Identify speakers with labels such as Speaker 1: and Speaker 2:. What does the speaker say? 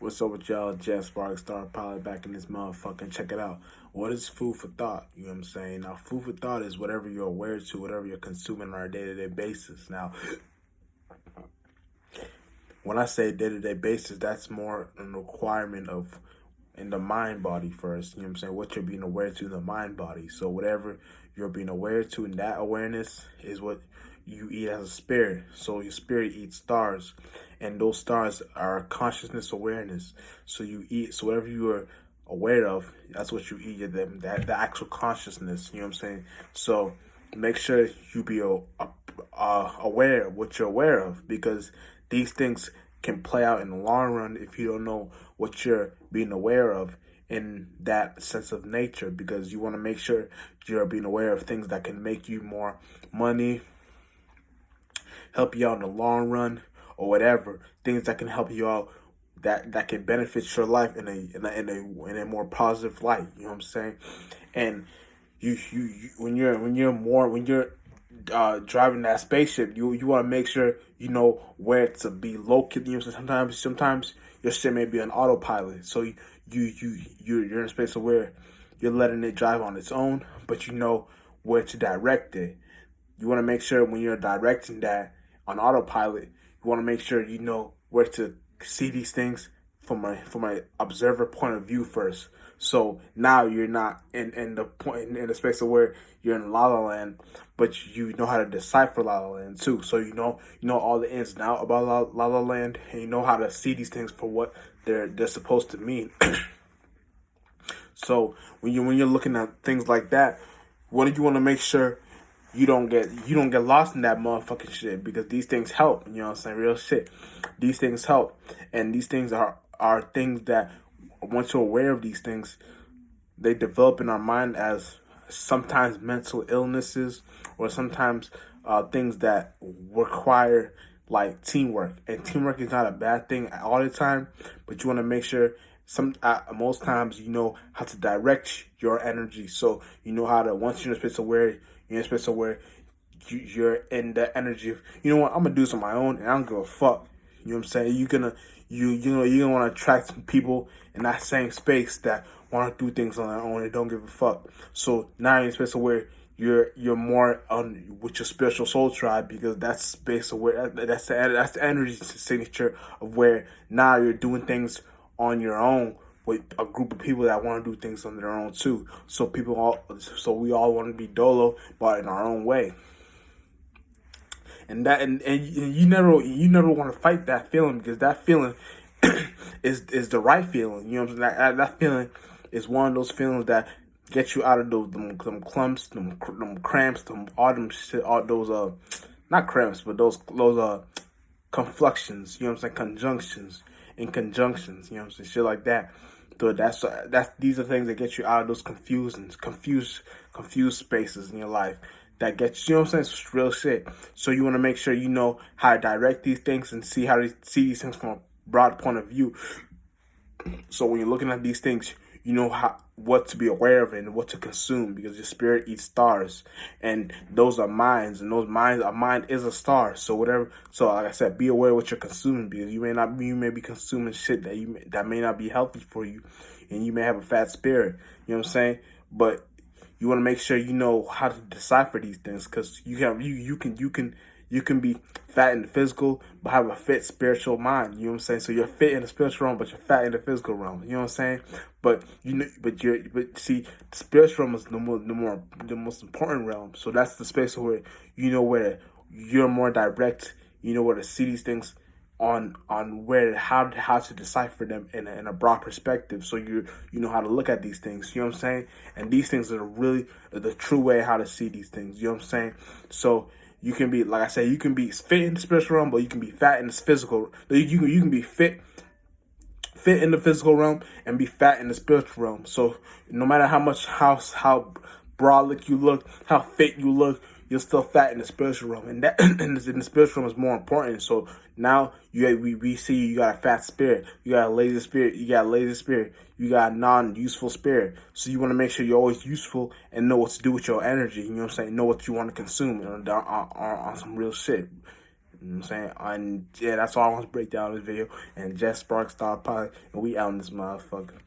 Speaker 1: What's up with y'all? Jeff Spark Star Pilot back in this motherfucking. Check it out. What is food for thought? You know what I'm saying? Now, food for thought is whatever you're aware to, whatever you're consuming on a day-to-day basis. Now, when I say day-to-day basis, that's more a requirement of in the mind body first. You know what I'm saying? What you're being aware to in the mind body. So whatever you're being aware to, and that awareness is what you eat as a spirit. So your spirit eats stars, and those stars are consciousness awareness. So you eat. So whatever you are aware of, that's what you eat. That the actual consciousness. You know what I'm saying? So make sure you be aware of what you're aware of, because these things can play out in the long run if you don't know what you're being aware of in that sense of nature, because you want to make sure you're being aware of things that can make you more money, help you out in the long run, or whatever, things that can help you out, that can benefit your life in a more positive light. You know what I'm saying? And you when you're driving that spaceship, you want to make sure you know where to be located. You know, sometimes your shit may be on autopilot, so you're in a space where you're letting it drive on its own, but you know where to direct it. You want to make sure when you're directing that on autopilot, you want to make sure you know where to see these things from a observer point of view first. So now you're not in the point in the space of where you're in La La Land, but you know how to decipher La La Land too. So you know all the ins and outs about La La Land, and you know how to see these things for what they're supposed to mean. So when you're looking at things like that, what do you want to make sure you don't get lost in that motherfucking shit, because these things help. You know what I'm saying? Real shit. These things help, and these things are things that once you're aware of these things, they develop in our mind as sometimes mental illnesses, or sometimes things that require like teamwork. And teamwork is not a bad thing all the time, but you want to make sure most times you know how to direct your energy. So you know how to, once you're in a space of where you're in the energy of, you know what, I'm gonna do this on my own and I don't give a fuck. You know what I'm saying? You're gonna want to attract some people in that same space that want to do things on their own and don't give a fuck. So now you're in a space of where you're more on with your spiritual soul tribe, because that's space of where that's the energy signature of where now you're doing things on your own with a group of people that want to do things on their own too. So we all want to be dolo, but in our own way. And you never want to fight that feeling, because that feeling is the right feeling. You know what I'm saying? That feeling is one of those feelings that get you out of them clumps, them cramps, all them shit, all those not cramps, but those confluxions. You know what I'm saying? Conjunctions and conjunctions. You know what I'm saying? Shit like that. So that's these are things that get you out of those confused spaces in your life, that gets you know what I'm saying? It's real shit. So you want to make sure you know how to direct these things and see how to see these things from a broad point of view. So when you're looking at these things, you know what to be aware of and what to consume, because your spirit eats stars, and those are minds, and those minds, a mind is a star. So whatever. So like I said, be aware of what you're consuming, because you may be consuming shit that may not be healthy for you, and you may have a fat spirit. You know what I'm saying? But you want to make sure you know how to decipher these things, because you can be fat in the physical but have a fit spiritual mind. You know what I'm saying? So you're fit in the spiritual realm but you're fat in the physical realm. You know what I'm saying? But but see, the spiritual realm is the most important realm. So that's the space where you know where you're more direct. You know where to see these things on where how to decipher them in a broad perspective. So you know how to look at these things. You know what I'm saying? And these things are really the true way how to see these things. You know what I'm saying? So you can be, like I said, you can be fit in the spiritual realm, but you can be fat in the physical. You can be fit in the physical realm and be fat in the spiritual realm. So no matter how brolic you look, how fit you look, you're still fat in the spiritual realm, and that in the spiritual realm is more important. So now we see you got a fat spirit, you got a lazy spirit, you got a non-useful spirit. So you want to make sure you're always useful and know what to do with your energy. You know what I'm saying? Know what you want to consume on some real shit. You know what I'm saying? And yeah, that's all I want to break down in this video. And Jess Sparks Star Pod, and we out in this motherfucker.